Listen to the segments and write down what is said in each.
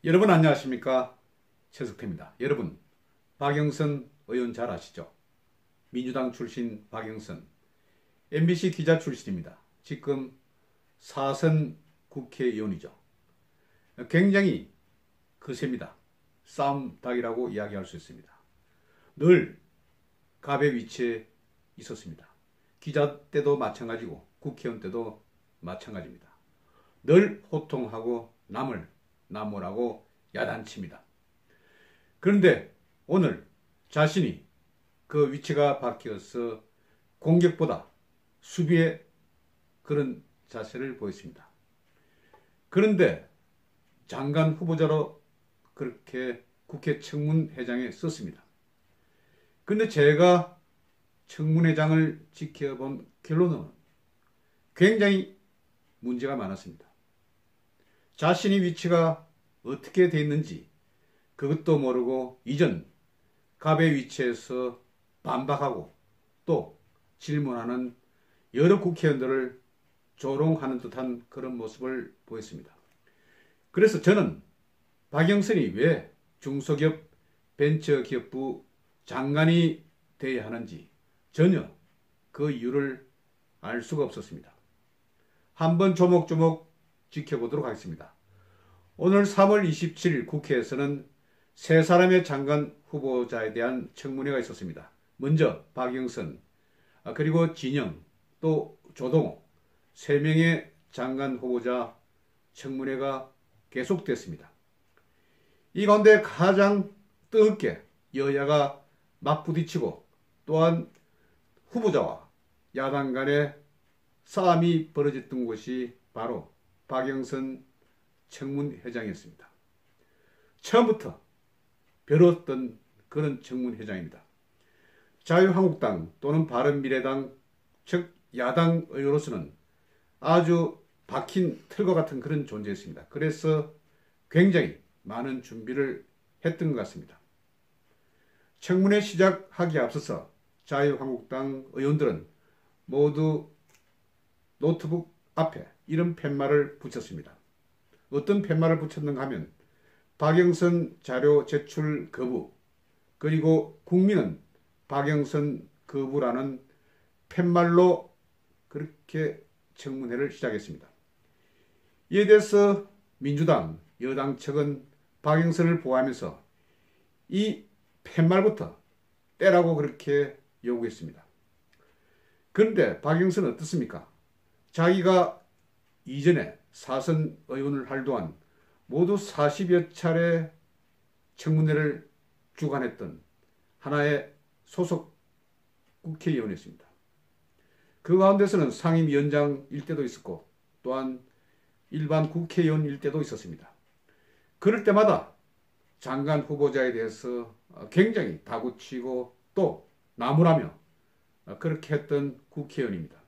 여러분 안녕하십니까? 최석태입니다. 여러분, 박영선 의원 잘 아시죠? 민주당 출신 박영선, MBC 기자 출신입니다. 지금 4선 국회의원이죠. 굉장히 거셉니다. 싸움닭이라고 이야기할 수 있습니다. 늘 갑의 위치에 있었습니다. 기자 때도 마찬가지고 국회의원 때도 마찬가지입니다. 늘 호통하고 남을 나무라고 야단칩니다. 그런데 오늘 자신이 그 위치가 바뀌어서 공격보다 수비의 그런 자세를 보였습니다. 그런데 장관 후보자로 그렇게 국회 청문회장에 썼습니다. 그런데 제가 청문회장을 지켜본 결론은 굉장히 문제가 많았습니다. 자신의 위치가 어떻게 되어 있는지 그것도 모르고 이전 갑의 위치에서 반박하고 또 질문하는 여러 국회의원들을 조롱하는 듯한 그런 모습을 보였습니다. 그래서 저는 박영선이 왜 중소기업 벤처기업부 장관이 되어야 하는지 전혀 그 이유를 알 수가 없었습니다. 한번 조목조목 지켜보도록 하겠습니다. 오늘 3월 27일 국회에서는 세 사람의 장관 후보자에 대한 청문회가 있었습니다. 먼저 박영선, 그리고 진영, 또 조동호, 3명의 장관 후보자 청문회가 계속됐습니다. 이 가운데 가장 뜨겁게 여야가 맞부딪히고 또한 후보자와 야당 간의 싸움이 벌어졌던 곳이 바로 박영선 청문회장이었습니다. 처음부터 벼렀던 그런 청문회장입니다. 자유한국당 또는 바른미래당, 즉 야당 의원으로서는 아주 박힌 틀과 같은 그런 존재였습니다. 그래서 굉장히 많은 준비를 했던 것 같습니다. 청문회 시작하기에 앞서서 자유한국당 의원들은 모두 노트북 앞에 이런 팻말을 붙였습니다. 어떤 팻말을 붙였는가 하면 박영선 자료 제출 거부, 그리고 국민은 박영선 거부라는 팻말로 그렇게 청문회를 시작했습니다. 이에 대해서 민주당, 여당 측은 박영선을 보호하면서 이 팻말부터 떼라고 그렇게 요구했습니다. 그런데 박영선은 어떻습니까? 자기가 이전에 사선 의원을 할 동안 모두 40여 차례 청문회를 주관했던 하나의 소속 국회의원이었습니다. 그 가운데서는 상임위원장일 때도 있었고 또한 일반 국회의원일 때도 있었습니다. 그럴 때마다 장관 후보자에 대해서 굉장히 다구치고 또 나무라며 그렇게 했던 국회의원입니다.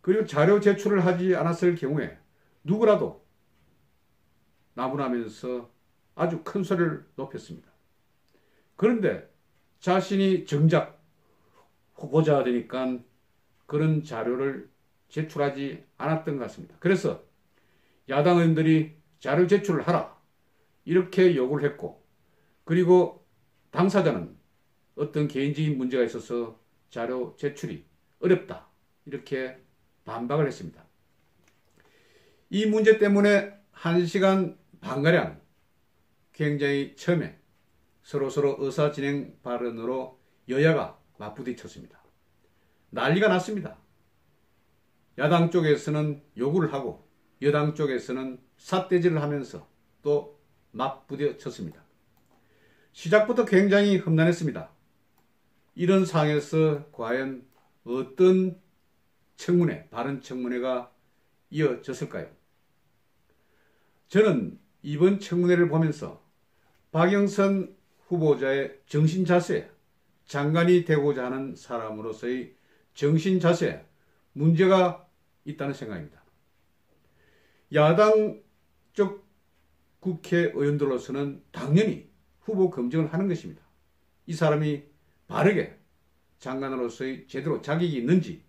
그리고 자료 제출을 하지 않았을 경우에 누구라도 나무라면서 아주 큰 소리를 높였습니다. 그런데 자신이 정작 후보자가 되니까 그런 자료를 제출하지 않았던 것 같습니다. 그래서 야당 의원들이 자료 제출을 하라 이렇게 요구를 했고, 그리고 당사자는 어떤 개인적인 문제가 있어서 자료 제출이 어렵다 이렇게 반박을 했습니다. 이 문제 때문에 1시간 반가량 굉장히 처음에 서로 의사진행 발언으로 여야가 맞부딪혔습니다. 난리가 났습니다. 야당 쪽에서는 요구를 하고 여당 쪽에서는 삿대질을 하면서 또 맞부딪혔습니다. 시작부터 굉장히 험난했습니다. 이런 상황에서 과연 어떤 청문회, 바른 청문회가 이어졌을까요? 저는 이번 청문회를 보면서 박영선 후보자의 정신 자세, 장관이 되고자 하는 사람으로서의 정신 자세에 문제가 있다는 생각입니다. 야당 쪽 국회의원들로서는 당연히 후보 검증을 하는 것입니다. 이 사람이 바르게 장관으로서의 제대로 자격이 있는지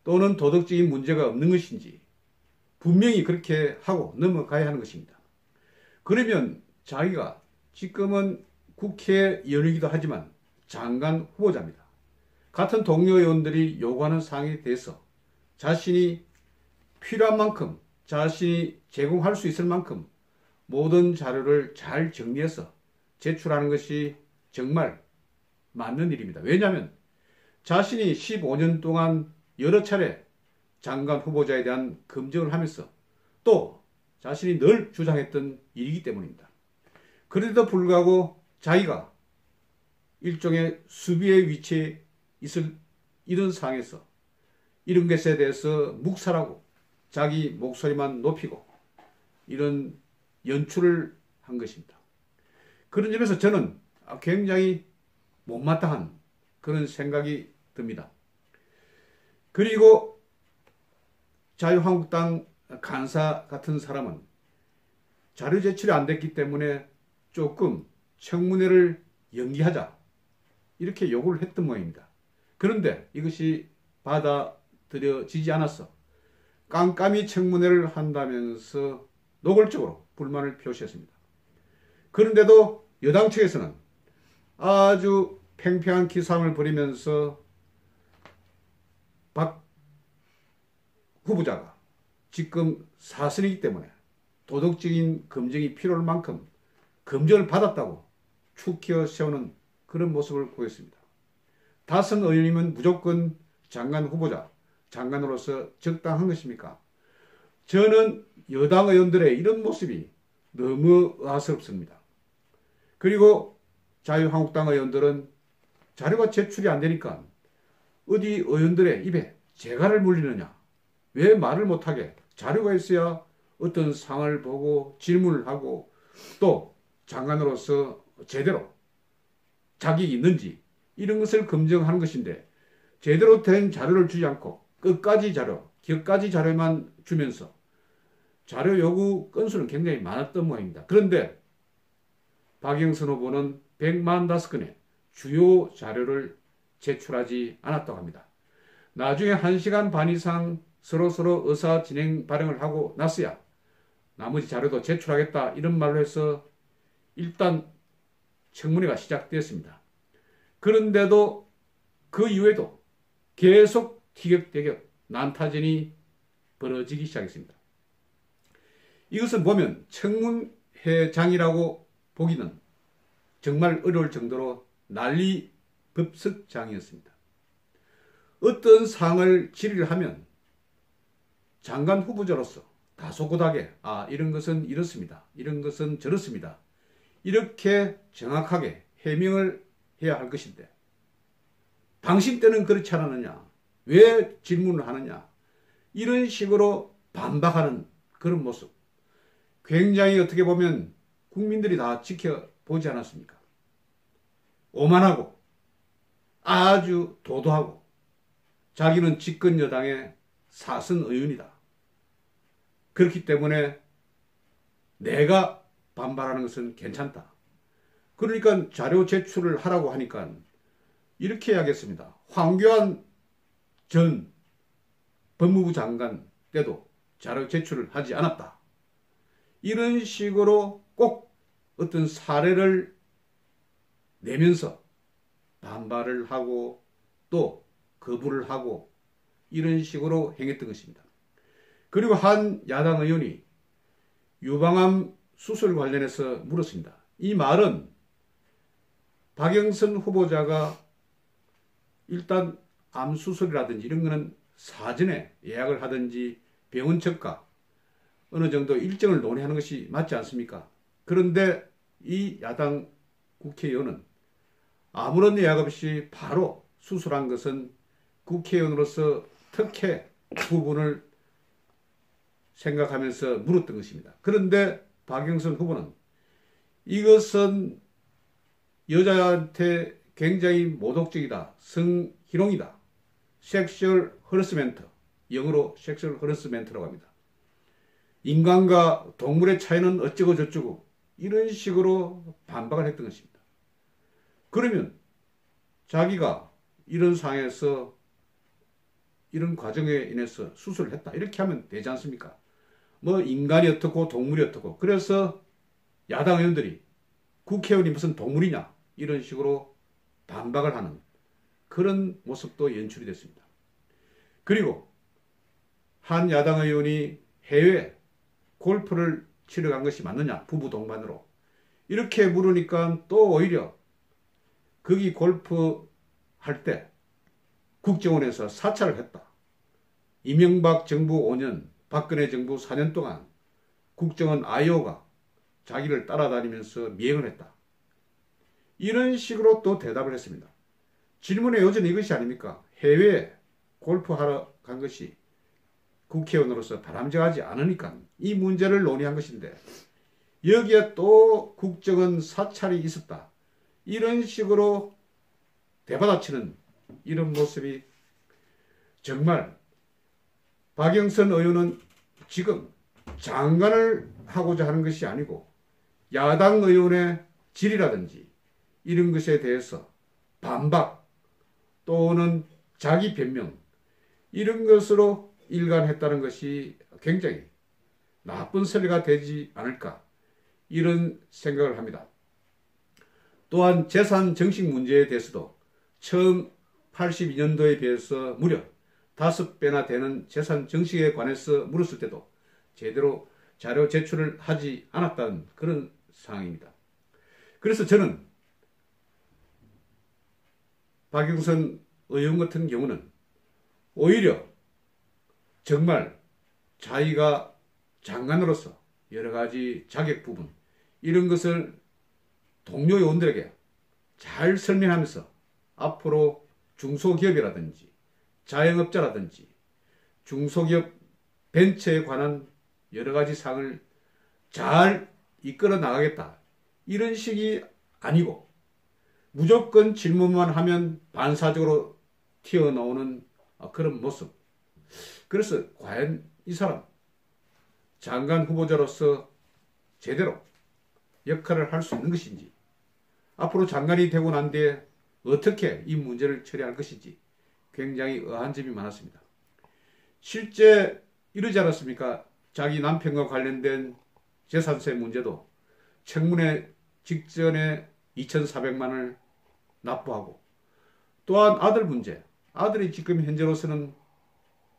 또는 도덕적인 문제가 없는 것인지 분명히 그렇게 하고 넘어가야 하는 것입니다. 그러면 자기가 지금은 국회 의원이기도 하지만 장관 후보자입니다. 같은 동료 의원들이 요구하는 사항에 대해서 자신이 필요한 만큼, 자신이 제공할 수 있을 만큼 모든 자료를 잘 정리해서 제출하는 것이 정말 맞는 일입니다. 왜냐하면 자신이 15년 동안 여러 차례 장관 후보자에 대한 검증을 하면서 또 자신이 늘 주장했던 일이기 때문입니다. 그런데도 불구하고 자기가 일종의 수비의 위치에 있을 이런 상황에서 이런 것에 대해서 묵살하고 자기 목소리만 높이고 이런 연출을 한 것입니다. 그런 점에서 저는 굉장히 못마땅한 그런 생각이 듭니다. 그리고 자유한국당 간사 같은 사람은 자료 제출이 안 됐기 때문에 조금 청문회를 연기하자 이렇게 요구를 했던 모양입니다. 그런데 이것이 받아들여지지 않아서 깜깜이 청문회를 한다면서 노골적으로 불만을 표시했습니다. 그런데도 여당 측에서는 아주 팽팽한 기싸움을 벌이면서 박 후보자가 지금 사선이기 때문에 도덕적인 검증이 필요할 만큼 검증을 받았다고 축키어 세우는 그런 모습을 보였습니다. 다선 의원이면 무조건 장관 후보자, 장관으로서 적당한 것입니까? 저는 여당 의원들의 이런 모습이 너무 의아스럽습니다. 그리고 자유한국당 의원들은 자료가 제출이 안 되니까 어디 의원들의 입에 재갈을 물리느냐? 왜 말을 못하게? 자료가 있어야 어떤 상을 보고 질문을 하고 또 장관으로서 제대로 자격이 있는지 이런 것을 검증하는 것인데 제대로 된 자료를 주지 않고 끝까지 자료, 격까지 자료만 주면서 자료 요구 건수는 굉장히 많았던 모양입니다. 그런데 박영선 후보는 145건의 주요 자료를 제출하지 않았다고 합니다. 나중에 1시간 반 이상 서로 의사 진행 발언을 하고 났어야 나머지 자료도 제출하겠다 이런 말로 해서 일단 청문회가 시작되었습니다. 그런데도 그 이후에도 계속 티격태격 난타전이 벌어지기 시작했습니다. 이것은 보면 청문회장이라고 보기는 정말 어려울 정도로 난리법석장이었습니다. 어떤 사항을 질의를 하면 장관 후보자로서 다소곳하게 이런 것은 이렇습니다. 이런 것은 저렇습니다. 이렇게 정확하게 해명을 해야 할 것인데 당신 때는 그렇지 않았느냐? 왜 질문을 하느냐? 이런 식으로 반박하는 그런 모습. 굉장히 어떻게 보면 국민들이 다 지켜보지 않았습니까? 오만하고 아주 도도하고 자기는 집권 여당의 사선 의원이다. 그렇기 때문에 내가 반발하는 것은 괜찮다. 그러니까 자료 제출을 하라고 하니까 이렇게 해야겠습니다. 황교안 전 법무부 장관 때도 자료 제출을 하지 않았다. 이런 식으로 꼭 어떤 사례를 내면서 반발을 하고 또 거부를 하고 이런 식으로 행했던 것입니다. 그리고 한 야당 의원이 유방암 수술 관련해서 물었습니다. 이 말은 박영선 후보자가 일단 암 수술이라든지 이런 거는 사전에 예약을 하든지 병원 측과 어느 정도 일정을 논의하는 것이 맞지 않습니까? 그런데 이 야당 국회의원은 아무런 예약 없이 바로 수술한 것은 국회의원으로서 특혜 부분을 생각하면서 물었던 것입니다. 그런데 박영선 후보는 이것은 여자한테 굉장히 모독적이다. 성희롱이다. 섹슈얼 허러스멘트. 영어로 섹슈얼 허러스멘트라고 합니다. 인간과 동물의 차이는 어쩌고 저쩌고 이런 식으로 반박을 했던 것입니다. 그러면 자기가 이런 상황에서 이런 과정에 인해서 수술을 했다. 이렇게 하면 되지 않습니까? 뭐 인간이 어떻고 동물이 어떻고. 그래서 야당 의원들이 국회의원이 무슨 동물이냐 이런 식으로 반박을 하는 그런 모습도 연출이 됐습니다. 그리고 한 야당 의원이 해외 골프를 치러 간 것이 맞느냐 부부 동반으로 이렇게 물으니까 또 오히려 거기 골프 할 때 국정원에서 사찰을 했다. 이명박 정부 5년 박근혜 정부 4년 동안 국정원 IO가 자기를 따라다니면서 미행을 했다. 이런 식으로 또 대답을 했습니다. 질문의 요지는 이것이 아닙니까? 해외에 골프하러 간 것이 국회의원으로서 바람직하지 않으니까 이 문제를 논의한 것인데 여기에 또 국정원 사찰이 있었다. 이런 식으로 대받아치는 이런 모습이 정말 박영선 의원은 지금 장관을 하고자 하는 것이 아니고 야당 의원의 질이라든지 이런 것에 대해서 반박 또는 자기 변명 이런 것으로 일관했다는 것이 굉장히 나쁜 선례가 되지 않을까 이런 생각을 합니다. 또한 재산 증식 문제에 대해서도 처음 82년도에 비해서 무려 5배나 되는 재산 증식에 관해서 물었을 때도 제대로 자료 제출을 하지 않았다는 그런 상황입니다. 그래서 저는 박영선 의원 같은 경우는 오히려 정말 자기가 장관으로서 여러 가지 자격 부분 이런 것을 동료 의원들에게 잘 설명하면서 앞으로 중소기업이라든지 자영업자라든지 중소기업 벤처에 관한 여러 가지 사항을 잘 이끌어 나가겠다. 이런 식이 아니고 무조건 질문만 하면 반사적으로 튀어나오는 그런 모습. 그래서 과연 이 사람 장관 후보자로서 제대로 역할을 할 수 있는 것인지 앞으로 장관이 되고 난 뒤에 어떻게 이 문제를 처리할 것인지 굉장히 의아한 점이 많았습니다. 실제 이러지 않았습니까? 자기 남편과 관련된 재산세 문제도 청문회 직전에 2,400만 원을 납부하고 또한 아들 문제, 아들이 지금 현재로서는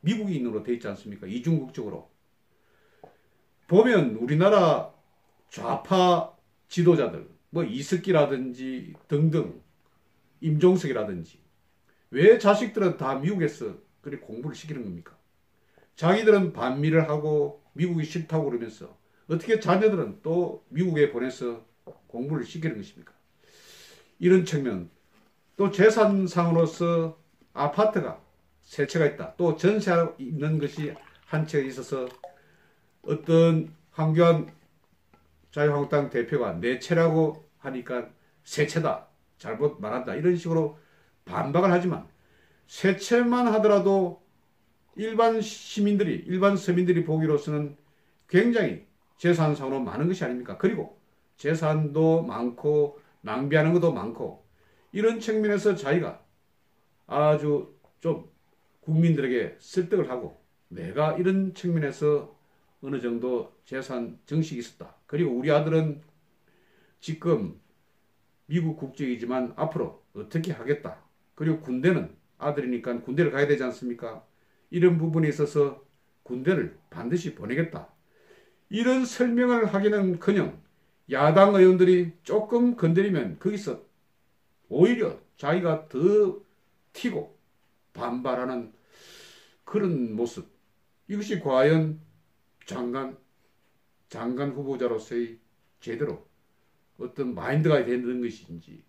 미국인으로 되어 있지 않습니까? 이중 국적으로. 보면 우리나라 좌파 지도자들, 뭐 이석기라든지 등등, 임종석이라든지 왜 자식들은 다 미국에서 그렇게 공부를 시키는 겁니까? 자기들은 반미를 하고 미국이 싫다고 그러면서 어떻게 자녀들은 또 미국에 보내서 공부를 시키는 것입니까? 이런 측면, 또 재산상으로서 아파트가 세 채가 있다. 또 전세 있는 것이 한 채가 있어서 어떤 황교안 자유한국당 대표가 네 채라고 하니까 세 채다. 잘못 말한다. 이런 식으로 반박을 하지만 세 채만 하더라도 일반 시민들이, 일반 서민들이 보기로서는 굉장히 재산상으로 많은 것이 아닙니까? 그리고 재산도 많고 낭비하는 것도 많고 이런 측면에서 자기가 아주 좀 국민들에게 설득을 하고 내가 이런 측면에서 어느 정도 재산 증식이 있었다. 그리고 우리 아들은 지금 미국 국적이지만 앞으로 어떻게 하겠다. 그리고 군대는 아들이니까 군대를 가야 되지 않습니까? 이런 부분에 있어서 군대를 반드시 보내겠다. 이런 설명을 하기는커녕 야당 의원들이 조금 건드리면 거기서 오히려 자기가 더 튀고 반발하는 그런 모습. 이것이 과연 장관 후보자로서의 제대로 어떤 마인드가 되는 것인지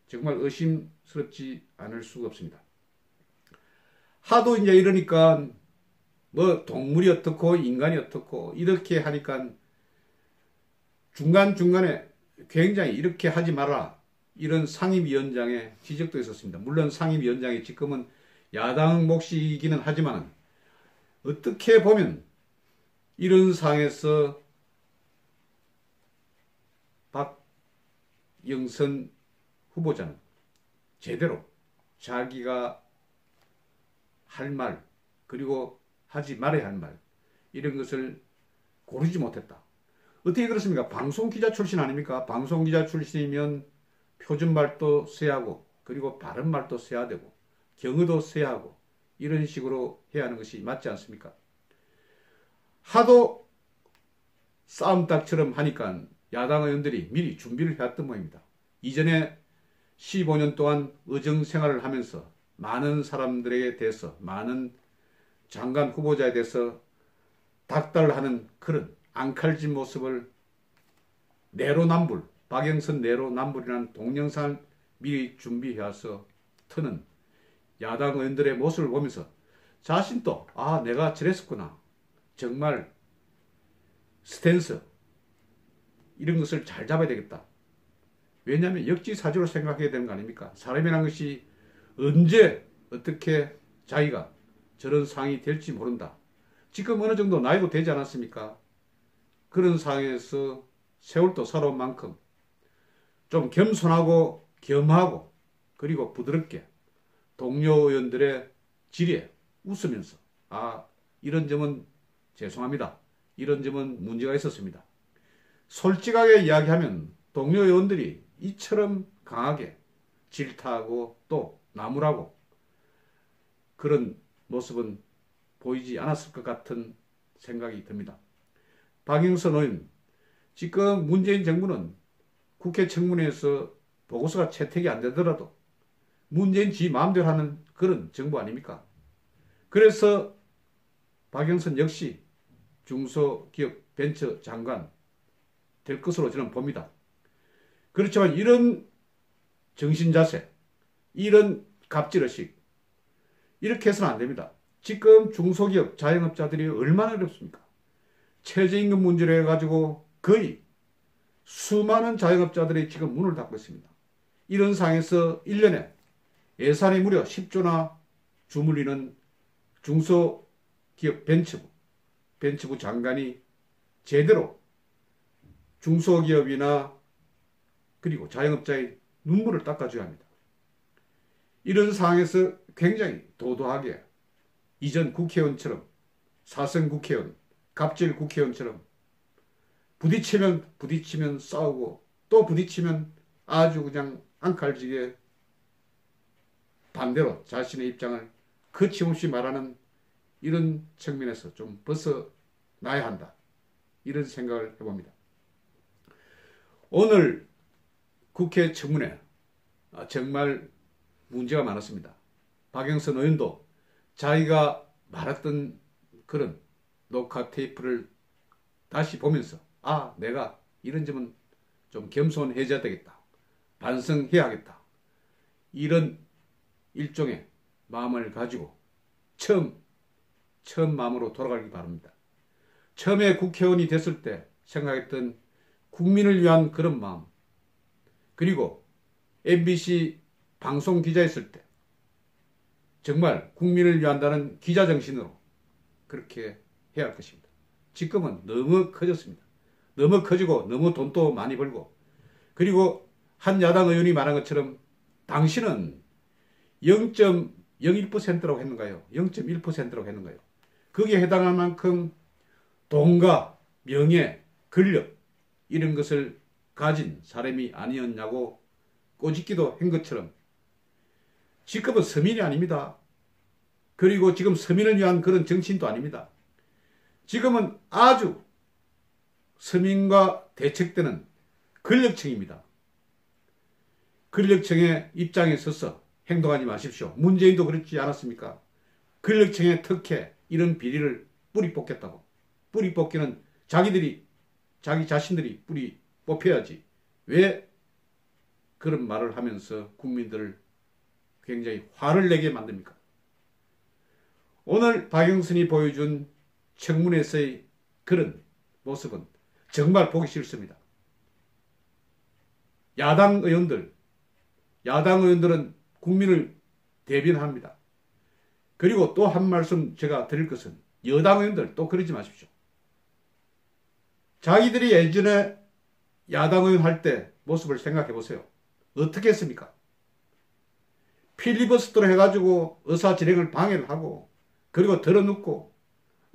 정말 의심스럽지 않을 수가 없습니다. 하도 이제 이러니까 뭐 동물이 어떻고 인간이 어떻고 이렇게 하니까 중간중간에 굉장히 이렇게 하지 마라 이런 상임위원장의 지적도 있었습니다. 물론 상임위원장이 지금은 야당 몫이기는 하지만 어떻게 보면 이런 상황에서 박영선 후보자는 제대로 자기가 할 말 그리고 하지 말아야 할 말 이런 것을 고르지 못했다. 어떻게 그렇습니까? 방송기자 출신 아닙니까? 방송기자 출신이면 표준말도 써야 하고 그리고 바른말도 써야 되고 경어도 써야 하고 이런 식으로 해야 하는 것이 맞지 않습니까? 하도 싸움닭처럼 하니까 야당 의원들이 미리 준비를 해왔던 모양입니다. 이전에 15년 동안 의정 생활을 하면서 많은 사람들에 대해서 많은 장관 후보자에 대해서 닥달하는 그런 앙칼진 모습을 내로남불, 박영선 내로남불이라는 동영상을 미리 준비해와서 트는 야당 의원들의 모습을 보면서 자신도 아 내가 저랬었구나. 정말 스탠스 이런 것을 잘 잡아야 되겠다. 왜냐하면 역지사지로 생각해야 되는 거 아닙니까? 사람이란 것이 언제 어떻게 자기가 저런 상황이 될지 모른다. 지금 어느 정도 나이도 되지 않았습니까? 그런 상황에서 세월도 살아온 만큼 좀 겸손하고 겸하고 그리고 부드럽게 동료 의원들의 질에 웃으면서 아 이런 점은 죄송합니다. 이런 점은 문제가 있었습니다. 솔직하게 이야기하면 동료 의원들이 이처럼 강하게 질타하고 또 나무라고 그런 모습은 보이지 않았을 것 같은 생각이 듭니다. 박영선 의원, 지금 문재인 정부는 국회 청문회에서 보고서가 채택이 안 되더라도 문재인 지 마음대로 하는 그런 정부 아닙니까? 그래서 박영선 역시 중소기업 벤처 장관 될 것으로 저는 봅니다. 그렇지만 이런 정신자세, 이런 갑질의식 이렇게 해서는 안 됩니다. 지금 중소기업 자영업자들이 얼마나 어렵습니까? 최저임금 문제로 해가지고 거의 수많은 자영업자들이 지금 문을 닫고 있습니다. 이런 상황에서 1년에 예산이 무려 10조나 주물리는 중소기업 벤처부 장관이 제대로 중소기업이나 그리고 자영업자의 눈물을 닦아줘야 합니다. 이런 상황에서 굉장히 도도하게 이전 국회의원처럼 사선 국회의원, 갑질 국회의원처럼 부딪히면 싸우고 또 부딪히면 아주 그냥 앙칼지게 반대로 자신의 입장을 거침없이 말하는 이런 측면에서 좀 벗어나야 한다. 이런 생각을 해봅니다. 오늘 국회 청문회 정말 문제가 많았습니다. 박영선 의원도 자기가 말했던 그런 녹화 테이프를 다시 보면서 아 내가 이런 점은 좀 겸손해져야 되겠다. 반성해야겠다. 이런 일종의 마음을 가지고 처음 마음으로 돌아가기 바랍니다. 처음에 국회의원이 됐을 때 생각했던 국민을 위한 그런 마음 그리고 MBC 방송 기자였을 때 정말 국민을 위한다는 기자 정신으로 그렇게 해야 할 것입니다. 지금은 너무 커졌습니다. 너무 커지고 너무 돈도 많이 벌고 그리고 한 야당 의원이 말한 것처럼 당신은 0.01%라고 했는가요? 0.1%라고 했는가요? 거기에 해당할 만큼 돈과 명예, 권력 이런 것을 가진 사람이 아니었냐고 꼬집기도 한 것처럼 지금은 서민이 아닙니다. 그리고 지금 서민을 위한 그런 정치인도 아닙니다. 지금은 아주 서민과 대척되는 권력층입니다. 권력층의 입장에 서서 행동하지 마십시오. 문재인도 그렇지 않았습니까? 권력층의 특혜 이런 비리를 뿌리 뽑겠다고. 뿌리 뽑기는 자기 자신들이 뿌리 뽑혀야지. 왜 그런 말을 하면서 국민들을 굉장히 화를 내게 만듭니까? 오늘 박영선이 보여준 청문회에서의 그런 모습은 정말 보기 싫습니다. 야당 의원들은 국민을 대변합니다. 그리고 또 한 말씀 제가 드릴 것은 여당 의원들 또 그러지 마십시오. 자기들이 예전에 야당 의원 할 때 모습을 생각해 보세요. 어떻게 했습니까? 필리버스터로 해가지고 의사진행을 방해를 하고 그리고 덜어눕고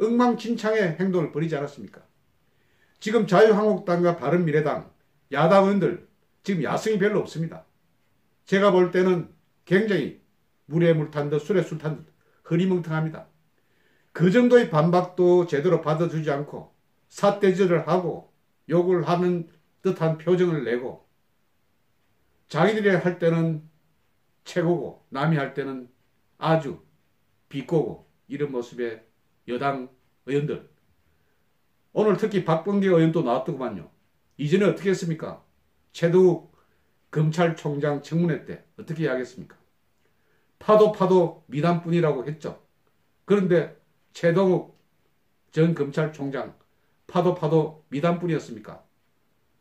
엉망진창의 행동을 벌이지 않았습니까? 지금 자유한국당과 바른미래당 야당 의원들 지금 야성이 별로 없습니다. 제가 볼 때는 굉장히 물에 물 탄 듯 술에 술 탄 듯 흐리멍텅합니다. 그 정도의 반박도 제대로 받아주지 않고 삿대질을 하고 욕을 하는 듯한 표정을 내고 자기들이 할 때는 최고고 남이 할 때는 아주 비꼬고 이런 모습의 여당 의원들. 오늘 특히 박범계 의원도 나왔더구만요. 이전에 어떻게 했습니까? 최동욱 검찰총장 청문회 때 어떻게 이야기했습니까? 파도 미담뿐이라고 했죠. 그런데 최동욱 전 검찰총장 파도 미담뿐이었습니까?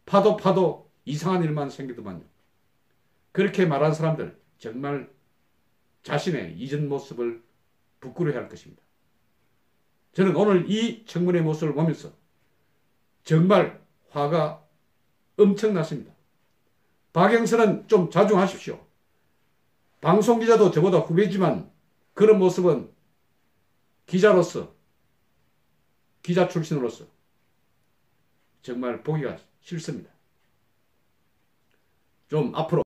파도 이상한 일만 생기더만요. 그렇게 말한 사람들 정말 자신의 이전 모습을 부끄러워해야 할 것입니다. 저는 오늘 이 청문회 모습을 보면서 정말 화가 엄청났습니다. 박영선은 좀 자중하십시오. 방송기자도 저보다 후배지만 그런 모습은 기자로서, 기자 출신으로서 정말 보기가 싫습니다. 좀 앞으로